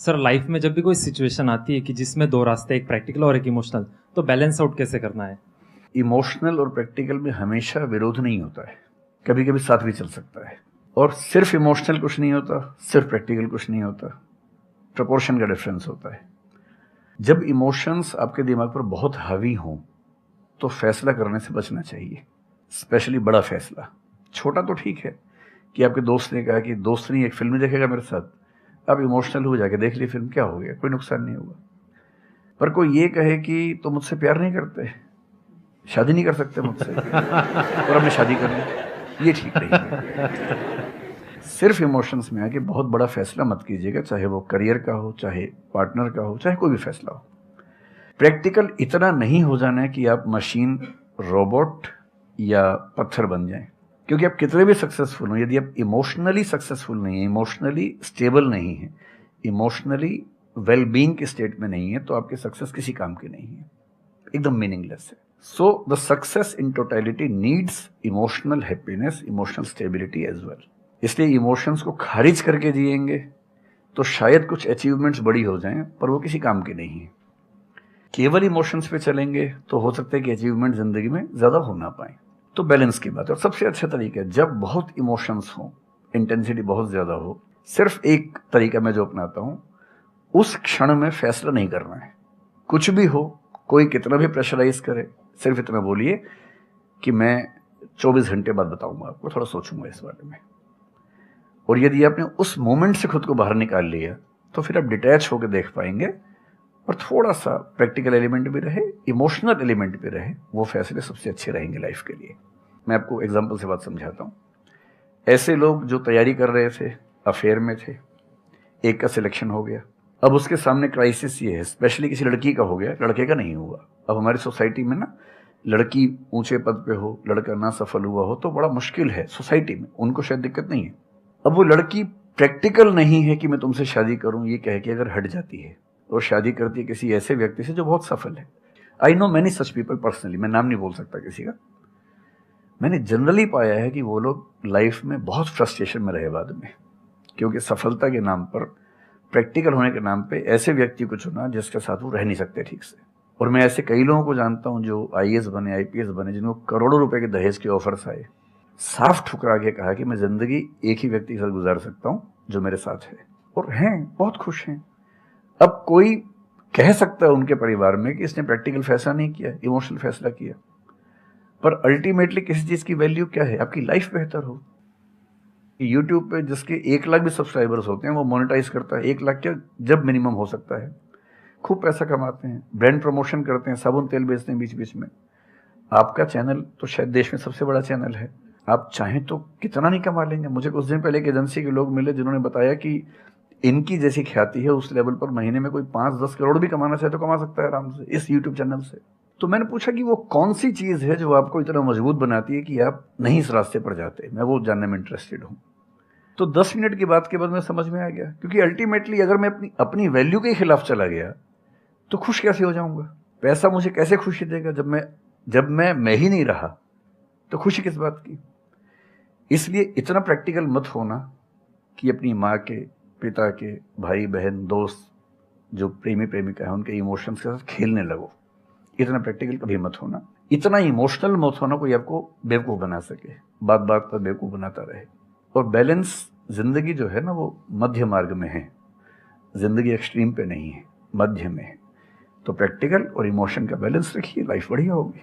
Sir life में जब भी कोई सिचुएशन आती है कि जिसमें दो रास्ते, एक प्रैक्टिकल और एक इमोशनल, तो बैलेंस आउट कैसे करना है? इमोशनल और प्रैक्टिकल में हमेशा विरोध नहीं होता है, कभी कभी साथ भी चल सकता है। और सिर्फ इमोशनल कुछ नहीं होता, सिर्फ प्रैक्टिकल कुछ नहीं होता, प्रपोर्शन का डिफरेंस होता है। जब इमोशंस आपके दिमाग पर बहुत हावी हों तो फैसला करने से बचना चाहिए, स्पेशली बड़ा फैसला। छोटा तो ठीक है कि आपके दोस्त ने कहा कि दोस्त नहीं एक फिल्म देखेगा मेरे साथ, आप इमोशनल हो जाके देख ली फिल्म, क्या हो गया, कोई नुकसान नहीं होगा। पर कोई ये कहे कि तो मुझसे प्यार नहीं करते, शादी नहीं कर सकते मुझसे और हमने शादी कर ली, ये ठीक नहीं है। सिर्फ इमोशंस में आके बहुत बड़ा फैसला मत कीजिएगा, चाहे वो करियर का हो, चाहे पार्टनर का हो, चाहे कोई भी फैसला हो। प्रैक्टिकल इतना नहीं हो जाना है कि आप मशीन, रोबोट या पत्थर बन जाएं। क्योंकि आप कितने भी सक्सेसफुल हो, यदि आप इमोशनली सक्सेसफुल नहीं है, इमोशनली स्टेबल नहीं है, इमोशनली वेलबींग के स्टेट में नहीं है, तो आपकी सक्सेस किसी काम की नहीं है, एकदम मीनिंगलेस है। So the success in totality needs emotional happiness, emotional stability as well. इसलिए इमोशंस को खारिज करके जिएंगे तो शायद कुछ अचीवमेंट्स बड़ी हो जाएं, पर वो किसी काम की नहीं है। केवल इमोशंस पे चलेंगे तो हो सकता है कि अचीवमेंट जिंदगी में ज्यादा हो ना पाए। तो बैलेंस की बात है। और सबसे अच्छा तरीका है, जब बहुत इमोशंस हो, इंटेंसिटी बहुत ज्यादा हो, सिर्फ एक तरीका मैं जो अपनाता हूं, उस क्षण में फैसला नहीं करना है। कुछ भी हो, कोई कितना भी प्रेशराइज करे, सिर्फ इतना बोलिए कि मैं 24 घंटे बाद बताऊंगा आपको, थोड़ा सोचूंगा इस बारे में। और यदि आपने उस मोमेंट से खुद को बाहर निकाल लिया तो फिर आप डिटैच होकर देख पाएंगे, और थोड़ा सा प्रैक्टिकल एलिमेंट भी रहे, इमोशनल एलिमेंट भी रहे, वो फैसले सबसे अच्छे रहेंगे लाइफ के लिए। मैं आपको एग्जांपल से बात समझाता हूँ। ऐसे लोग जो तैयारी कर रहे थे, अफेयर में थे, एक का सिलेक्शन हो गया, अब उसके सामने क्राइसिस ये है, स्पेशली किसी लड़की का हो गया, लड़के का नहीं हुआ। अब हमारी सोसाइटी में ना, लड़की ऊंचे पद पे हो, लड़का ना सफल हुआ हो तो बड़ा मुश्किल है सोसाइटी में, उनको शायद दिक्कत नहीं है। अब वो लड़की प्रैक्टिकल नहीं है कि मैं तुमसे शादी करूं, ये कह के अगर हट जाती है और शादी करती है किसी ऐसे व्यक्ति से जो बहुत सफल है। I know many such people personally, मैं नाम नहीं बोल सकता किसी का। मैंने जनरली पाया है कि वो लोग लाइफ में बहुत फ्रस्ट्रेशन में रहे बाद में, क्योंकि सफलता के नाम पर, प्रैक्टिकल होने के नाम पे ऐसे व्यक्ति को चुना जिसके साथ वो रह नहीं सकते ठीक से। और मैं ऐसे कई लोगों को जानता हूं जो आईएएस बने, आईपीएस बने, जिनको करोड़ों रुपए के दहेज के ऑफर्स आए, साफ ठुकरा के कहा कि मैं जिंदगी एक ही व्यक्ति के साथ गुजार सकता हूं जो मेरे साथ है, और हैं, बहुत खुश हैं। अब कोई कह सकता है उनके परिवार में कि इसने प्रैक्टिकल फैसला नहीं किया, इमोशनल फैसला किया, पर अल्टीमेटली किसी चीज की वैल्यू क्या है? आपकी लाइफ बेहतर हो। यूट्यूब पे जिसके 1 लाख भी सब्सक्राइबर्स होते हैं वो मोनेटाइज करता है, 1 लाख क्या, जब मिनिमम हो सकता है, खूब पैसा कमाते हैं, ब्रांड प्रमोशन करते हैं, साबुन तेल बेचते हैं बीच बीच में। आपका चैनल तो शायद देश में सबसे बड़ा चैनल है, आप चाहें तो कितना नहीं कमा लेंगे। मुझे कुछ दिन पहले एक एजेंसी के लोग मिले जिन्होंने बताया कि इनकी जैसी ख्याति है उस लेवल पर महीने में कोई 5-10 करोड़ भी कमाना चाहे तो कमा सकता है आराम से इस यूट्यूब चैनल से। तो मैंने पूछा कि वो कौन सी चीज है जो आपको इतना मजबूत बनाती है कि आप नहीं इस रास्ते पर जाते? मैं वो जानने में इंटरेस्टेड हूँ। तो 10 मिनट की बात के बाद मैं समझ में आ गया, क्योंकि अल्टीमेटली अगर मैं अपनी वैल्यू के खिलाफ चला गया तो खुश कैसे हो जाऊंगा? पैसा मुझे कैसे खुशी देगा जब मैं ही नहीं रहा, तो खुशी किस बात की? इसलिए इतना प्रैक्टिकल मत होना कि अपनी माँ के, पिता के, भाई बहन, दोस्त, जो प्रेमी प्रेमिका है, उनके इमोशंस के साथ खेलने लगो। इतना प्रैक्टिकल कभी मत होना, इतना इमोशनल मत होना कोई आपको बेवकूफ बना सके, बात बात पर बेवकूफ बनाता रहे। और बैलेंस, जिंदगी जो है ना वो मध्य मार्ग में है, जिंदगी एक्सट्रीम पे नहीं है, मध्य में है। तो प्रैक्टिकल और इमोशन का बैलेंस रखिए, लाइफ बढ़िया होगी।